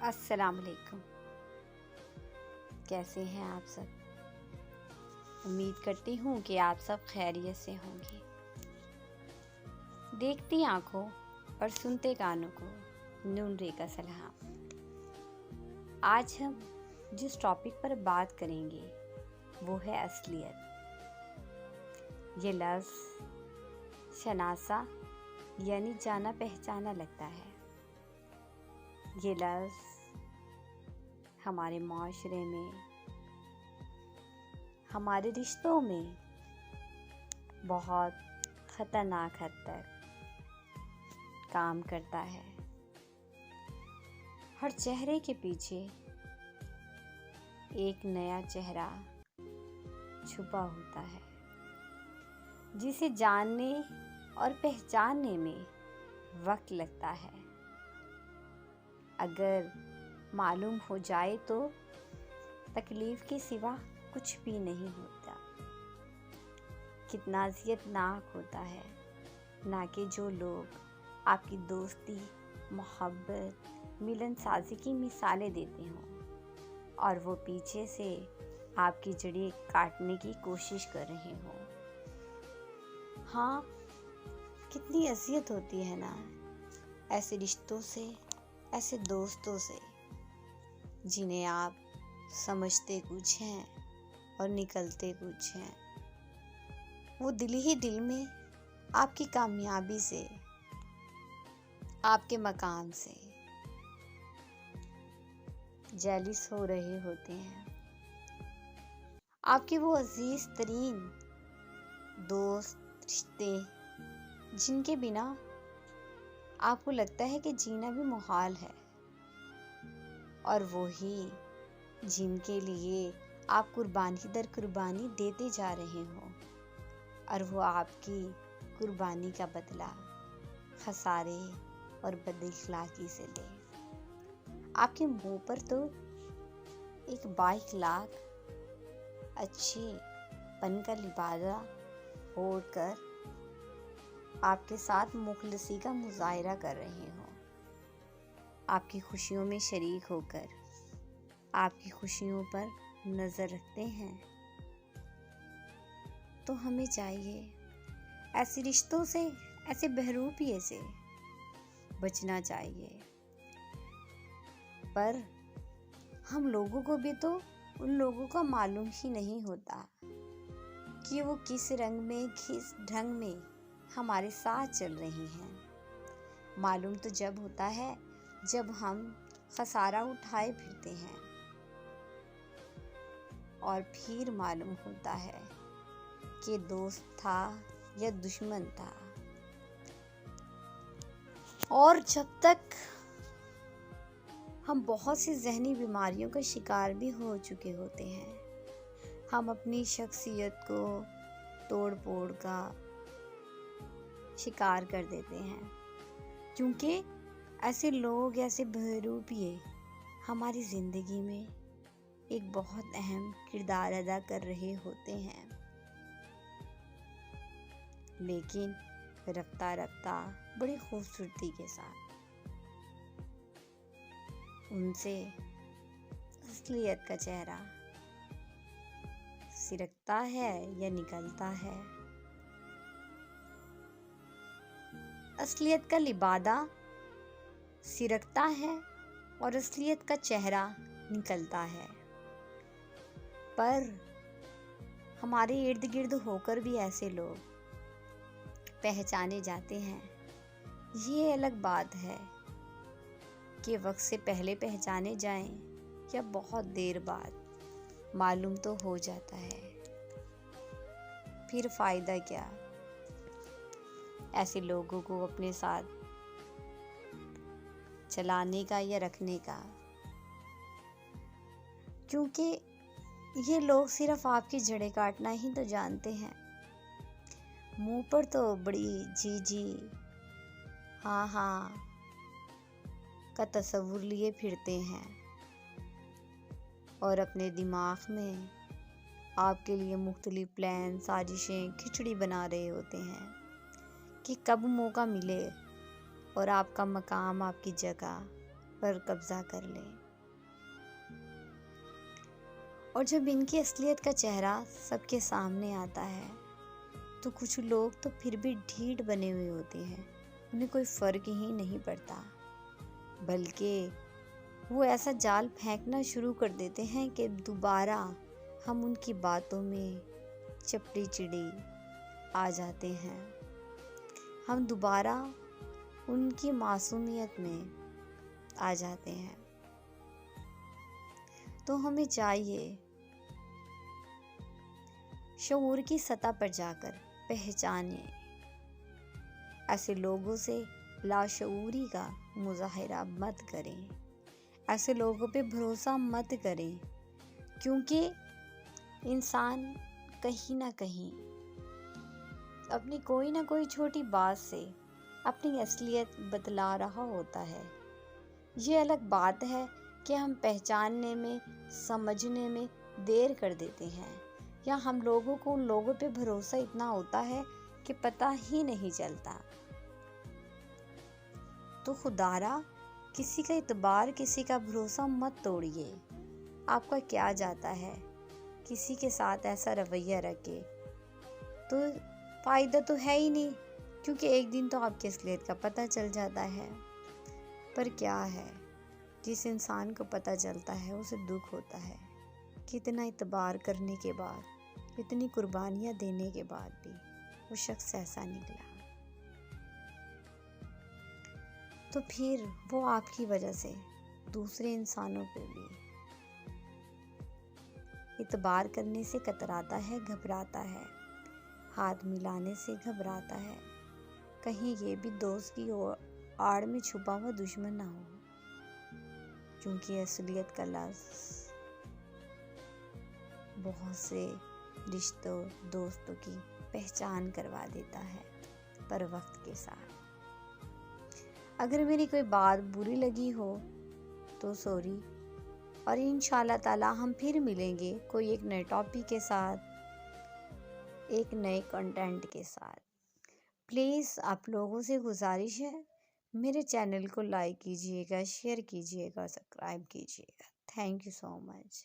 السلام علیکم، کیسے ہیں آپ سب؟ امید کرتی ہوں کہ آپ سب خیریت سے ہوں گے۔ دیکھتی آنکھوں اور سنتے کانوں کو نون رے کا سلام۔ آج ہم جس ٹاپک پر بات کریں گے وہ ہے اصلیت۔ یہ لفظ شناسا یعنی جانا پہچانا لگتا ہے۔ یہ لفظ ہمارے معاشرے میں، ہمارے رشتوں میں بہت خطرناک حد تک کام کرتا ہے۔ ہر چہرے کے پیچھے ایک نیا چہرہ چھپا ہوتا ہے، جسے جاننے اور پہچاننے میں وقت لگتا ہے۔ اگر معلوم ہو جائے تو تکلیف کے سوا کچھ بھی نہیں ہوتا۔ کتنا اذیت ناک ہوتا ہے نہ کہ جو لوگ آپ کی دوستی، محبت، ملن سازی کی مثالیں دیتے ہوں اور وہ پیچھے سے آپ کی جڑیں کاٹنے کی کوشش کر رہے ہوں۔ ہاں، کتنی اذیت ہوتی ہے نا ایسے رشتوں سے، ایسے دوستوں سے جنہیں آپ سمجھتے کچھ ہیں اور نکلتے کچھ ہیں۔ وہ دل ہی دل میں آپ کی کامیابی سے، آپ کے مقام سے جیلس ہو رہے ہوتے ہیں۔ آپ کے وہ عزیز ترین دوست، رشتے جن کے بنا آپ کو لگتا ہے کہ جینا بھی محال ہے، اور وہی جن کے لیے آپ قربانی در قربانی دیتے جا رہے ہوں، اور وہ آپ کی قربانی کا بدلہ خسارے اور بد اخلاقی سے لے۔ آپ کے منہ پر تو ایک با-اخلاق اچھے پن کا لبادہ اوڑھ کر آپ کے ساتھ مخلصی کا مظاہرہ کر رہے ہوں، آپ کی خوشیوں میں شریک ہو کر آپ کی خوشیوں پر نظر رکھتے ہیں، تو ہمیں چاہیے ایسے رشتوں سے، ایسے بہروپیے سے بچنا چاہیے۔ پر ہم لوگوں کو بھی تو ان لوگوں کا معلوم ہی نہیں ہوتا کہ وہ کس رنگ میں، کس ڈھنگ میں ہمارے ساتھ چل رہی ہیں۔ معلوم تو جب ہوتا ہے جب ہم خسارہ اٹھائے پھرتے ہیں، اور پھر معلوم ہوتا ہے کہ دوست تھا یا دشمن تھا۔ اور جب تک ہم بہت سی ذہنی بیماریوں کا شکار بھی ہو چکے ہوتے ہیں، ہم اپنی شخصیت کو توڑ پھوڑ کا شکار کر دیتے ہیں، کیونکہ ایسے لوگ، ایسے بہروپیے ہماری زندگی میں ایک بہت اہم کردار ادا کر رہے ہوتے ہیں، لیکن رفتہ رفتہ بڑی خوبصورتی کے ساتھ ان سے اصلیت کا چہرہ سرکتا ہے یا نکلتا ہے۔ اصلیت کا لبادہ سرکتا ہے اور اصلیت کا چہرہ نکلتا ہے، پر ہمارے ارد گرد ہو کر بھی ایسے لوگ پہچانے جاتے ہیں۔ یہ الگ بات ہے کہ وقت سے پہلے پہچانے جائیں یا بہت دیر بعد معلوم تو ہو جاتا ہے، پھر فائدہ کیا ایسے لوگوں کو اپنے ساتھ چلانے کا یا رکھنے کا، کیونکہ یہ لوگ صرف آپ کی جڑیں کاٹنا ہی تو جانتے ہیں۔ منہ پر تو بڑی جی جی، ہاں ہاں کا تصور لیے پھرتے ہیں، اور اپنے دماغ میں آپ کے لیے مختلف پلان، سازشیں، کھچڑی بنا رہے ہوتے ہیں کہ کب موقع ملے اور آپ کا مقام، آپ کی جگہ پر قبضہ کر لے۔ اور جب ان کی اصلیت کا چہرہ سب کے سامنے آتا ہے تو کچھ لوگ تو پھر بھی ڈھیٹ بنے ہوئے ہوتے ہیں، انہیں کوئی فرق ہی نہیں پڑتا، بلکہ وہ ایسا جال پھینکنا شروع کر دیتے ہیں کہ دوبارہ ہم ان کی باتوں میں چپڑی چڑی آ جاتے ہیں، ہم دوبارہ ان کی معصومیت میں آ جاتے ہیں۔ تو ہمیں چاہیے شعور کی سطح پر جا کر پہچانیں، ایسے لوگوں سے لاشعوری کا مظاہرہ مت کریں، ایسے لوگوں پہ بھروسہ مت کریں، کیونکہ انسان کہیں نہ کہیں اپنی کوئی نہ کوئی چھوٹی بات سے اپنی اصلیت بتلا رہا ہوتا ہے۔ یہ الگ بات ہے کہ ہم پہچاننے میں، سمجھنے میں دیر کر دیتے ہیں، یا ہم لوگوں کو ان لوگوں پہ بھروسہ اتنا ہوتا ہے کہ پتہ ہی نہیں چلتا۔ تو خدارا کسی کا اعتبار، کسی کا بھروسہ مت توڑیے۔ آپ کا کیا جاتا ہے کسی کے ساتھ ایسا رویہ رکھے، تو فائدہ تو ہے ہی نہیں، کیونکہ ایک دن تو آپ کی اصلیت کا پتہ چل جاتا ہے۔ پر کیا ہے، جس انسان کو پتہ چلتا ہے اسے دکھ ہوتا ہے کہ اتنا اعتبار کرنے کے بعد، اتنی قربانیاں دینے کے بعد بھی وہ شخص ایسا نکلا۔ تو پھر وہ آپ کی وجہ سے دوسرے انسانوں پہ بھی اعتبار کرنے سے کتراتا ہے، گھبراتا ہے، ہاتھ ملانے سے گھبراتا ہے، کہیں یہ بھی دوست کی آڑ میں چھپا ہوا دشمن نہ ہو، کیونکہ اصلیت کا لفظ بہت سے رشتوں، دوستوں کی پہچان کروا دیتا ہے، پر وقت کے ساتھ۔ اگر میری کوئی بات بری لگی ہو تو سوری، اور انشاءاللہ تعالی ہم پھر ملیں گے کوئی ایک نئے ٹاپک کے ساتھ، ایک نئے کنٹینٹ کے ساتھ۔ پلیز آپ لوگوں سے گزارش ہے، میرے چینل کو لائک کیجئے گا، شیئر کیجئے گا، سبسکرائب کیجئے گا۔ Thank you so much.